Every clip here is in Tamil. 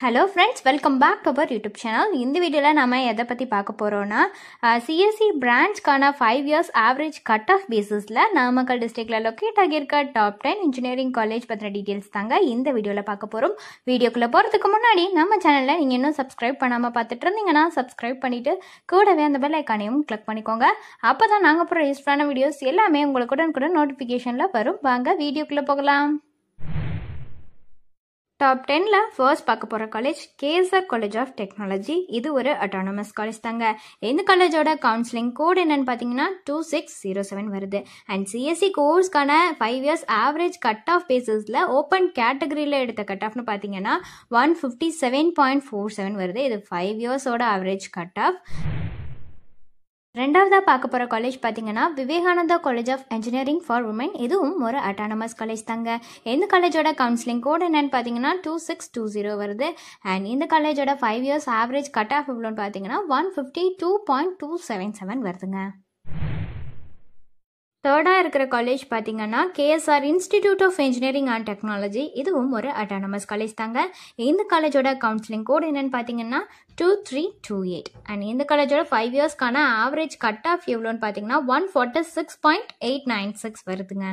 Hello friends, welcome back to our YouTube channel. இந்த வீடியோல நாம எதை பத்தி பார்க்க போறோம்னா CSE branchக்கான 5 years average cut off basisல Namakkal டிஸ்ட்ரிக்ட்ல லொகேட் ஆகியிருக்க டாப் 10 இன்ஜினியரிங் காலேஜ் பத்தின டீடைல்ஸ் தாங்க இந்த வீடியோல பார்க்க போறோம். வீடியோக்குள்ள போறதுக்கு முன்னாடி நம்ம சேனல்ல நீங்க இன்னும் சப்ஸ்கிரைப் பண்ணாம பார்த்துட்டு இருந்தீங்கன்னா சப்ஸ்கிரைப் பண்ணிட்டு கூடவே அந்த பெல் ஐகானையும் கிளிக் பண்ணிக்கோங்க. அப்பதான் நாங்க போற யூஸ்ஃபுல்லான வீடியோஸ் எல்லாமே உங்களுக்கு உடனுக்குடன் நோட்டிபிகேஷன்ல வரும். வாங்க வீடியோக்குள்ள போகலாம். டாப் 10ல ஃபர்ஸ்ட் பார்க்க போகிற college KSR college of technology. இது ஒரு அட்டானமஸ் காலேஜ் தாங்க. இந்த காலேஜோட கவுன்சிலிங் கோட் என்னன்னு பார்த்தீங்கன்னா 2607 வருது. அண்ட் சிஎஸ்சி கோர்ஸ்க்கான 5 years ஆவரேஜ் கட் ஆஃப் பேசிஸில் ஓப்பன் கேட்டகரியில் எடுத்த கட் ஆஃப்னு பார்த்தீங்கன்னா 157.47 வருது. இது 5 yearsோட ஆவரேஜ் கட் ஆஃப். ரெண்டாவதாக பார்க்க போகிற காலேஜ் பார்த்தீங்கன்னா Vivekananda college of engineering for women. இதுவும் ஒரு அட்டானமஸ் காலேஜ் தாங்க. இந்த காலேஜோட கவுன்சிலிங் கோட் என்னன்னு பார்த்தீங்கன்னா 2620 வருது. அண்ட் இந்த காலேஜோட 5 years ஆவரேஜ் கட் ஆஃப் எவ்வளோன்னு பார்த்தீங்கன்னா 152.277 வருதுங்க. தேர்டாக இருக்கிற காலேஜ் பார்த்தீங்கன்னா KSR institute of engineering and technology. இதுவும் ஒரு அட்டானமஸ் காலேஜ் தாங்க. இந்த காலேஜோட கவுன்சிலிங் கோட் என்னன்னு பார்த்தீங்கன்னா 2328. அண்ட் இந்த காலேஜோட 5 yearsக்கான ஆவரேஜ் கட் ஆஃப் எவ்வளோன்னு பார்த்தீங்கன்னா 146.896 வருதுங்க.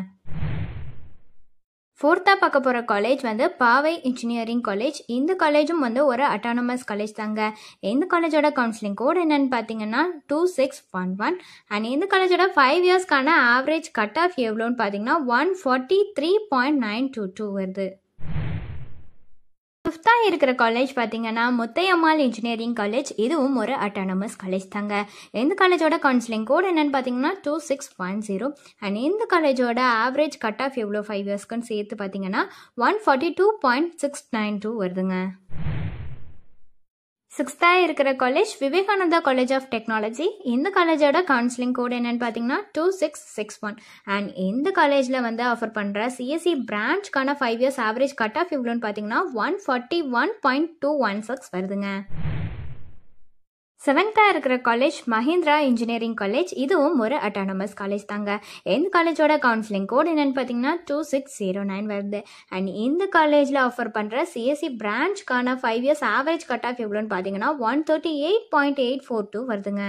ஃபோர்த்தாக பார்க்க போகிற காலேஜ் பாவை இன்ஜினியரிங் காலேஜ். இந்த காலேஜும் ஒரு அட்டானமஸ் காலேஜ் தாங்க. இந்த காலேஜோட கவுன்சிலிங் கோட் என்னன்னு பார்த்தீங்கன்னா 2611. அண்ட் இந்த காலேஜோட 5 yearsக்கான ஆவரேஜ் கட் ஆஃப் எவ்வளோன்னு பார்த்தீங்கன்னா 143.922 வருது. ஃபிஃப்த்தாக இருக்கிற காலேஜ் பார்த்தீங்கன்னா முத்தையம்மாள் இன்ஜினியரிங் காலேஜ். இதுவும் ஒரு அட்டானமஸ் காலேஜ் தாங்க. இந்த காலேஜோட கவுன்சிலிங் கோட் என்னன்னு பார்த்தீங்கன்னா 2610. அண்ட் இந்த காலேஜோட ஆவரேஜ் கட் ஆஃப் எவ்வளோ 5 yearsக்குன்னு சேர்த்து பார்த்தீங்கன்னா 142.692 வருதுங்க. சிக்ஸ்த்தாக இருக்கிற college Vivekananda college of technology. இந்த காலேஜோட கவுன்சிலிங் கோட் என்னன்னு பார்த்தீங்கன்னா 2661. அண்ட் இந்த காலேஜில் ஆஃபர் பண்ணுற சிஎஸ்சி பிரான்ச்க்கான 5 years ஆவரேஜ் கட் ஆஃப் எவ்வளோன்னு பார்த்தீங்கன்னா 141.216 வருதுங்க. செவன்த்தாக இருக்கிற காலேஜ் மஹிந்திரா இன்ஜினியரிங் காலேஜ். இதுவும் ஒரு அட்டானமஸ் காலேஜ் தாங்க. இந்த காலேஜோட கவுன்சிலிங் கோட் என்னன்னு பார்த்தீங்கன்னா 2609 வருது. அண்ட் இந்த காலேஜில் ஆஃபர் பண்ணுற சிஎஸ்சி பிரான்ச்க்கான 5 years ஆவரேஜ் கட் ஆஃப் எவ்வளோன்னு பார்த்தீங்கன்னா 138.842 வருதுங்க.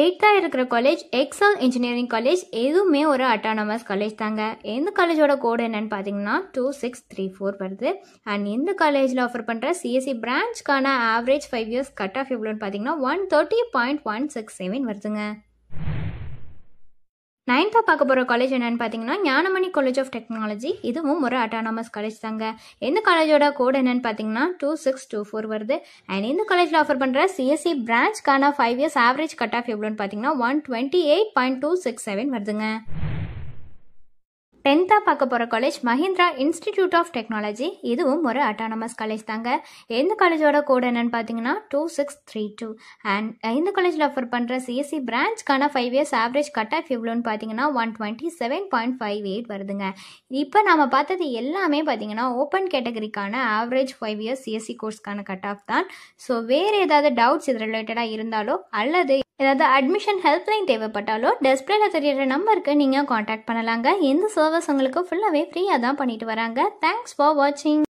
எயித்தாக இருக்கிற காலேஜ் எக்ஸல் இன்ஜினியரிங் காலேஜ். எதுவுமே ஒரு அட்டானமஸ் காலேஜ் தாங்க. இந்த காலேஜோட கோடு என்னன்னு பார்த்தீங்கன்னா 2634 வருது. அண்ட் இந்த காலேஜில் ஆஃபர் பண்ணுற சிஎஸ்சி பிரான்ச்க்கான ஆவரேஜ் 5 years கட் ஆஃப் எவ்வளோன்னு பார்த்தீங்கன்னா 130.167 வருதுங்க. நைன்த்தாக பார்க்க போகிற காலேஜ் என்னன்னு பார்த்தீங்கன்னா ஞானமணி காலேஜ் ஆஃப் டெக்னாலஜி. இதுவும் ஒரு அட்டானமஸ் காலேஜ் தாங்க. இந்த காலேஜோட கோட் என்னன்னு பார்த்தீங்கன்னா 2624 வருது. அண்ட் இந்த காலேஜில் ஆஃபர் பண்ணுற சிஎஸ்சி பிரான்ச்க்கான 5 years ஆவரேஜ் கட் ஆஃப் எவ்வளோன்னு பார்த்தீங்கன்னா 128.267 வருதுங்க. 10th பார்க்க போகிற college Mahindra institute of technology. இதுவும் ஒரு அட்டானமஸ் காலேஜ் தாங்க. இந்த காலேஜோட கோட் என்னன்னு பார்த்தீங்கன்னா 2632. அண்ட் இந்த காலேஜில் ஆஃபர் பண்ணுற சிஎஸ்சி பிரான்ச்க்கான 5 years ஆவரேஜ் கட் ஆஃப் எவ்வளோன்னு பார்த்தீங்கன்னா 127.58 வருதுங்க. இப்போ நம்ம பார்த்தது எல்லாமே பார்த்தீங்கன்னா ஓப்பன் கேட்டகரிக்கான ஆவரேஜ் 5 years சிஎஸ்சி கோர்ஸ்க்கான கட் ஆஃப் தான். ஸோ வேறு ஏதாவது டவுட்ஸ் இது ரிலேட்டடாக இருந்தாலோ அல்லது ஏதாவது அட்மிஷன் ஹெல்ப்லைன் தேவைப்பட்டாலோ டிஸ்பிளேல தெரியுற நம்பருக்கு நீங்கள் காண்டாக்ட் பண்ணலாங்க. இந்த சர்வீஸ் உங்களுக்கு ஃபுல்லாகவே ஃப்ரீயாக தான் பண்ணிட்டு வராங்க. தேங்க்ஸ் ஃபார் வாட்சிங்.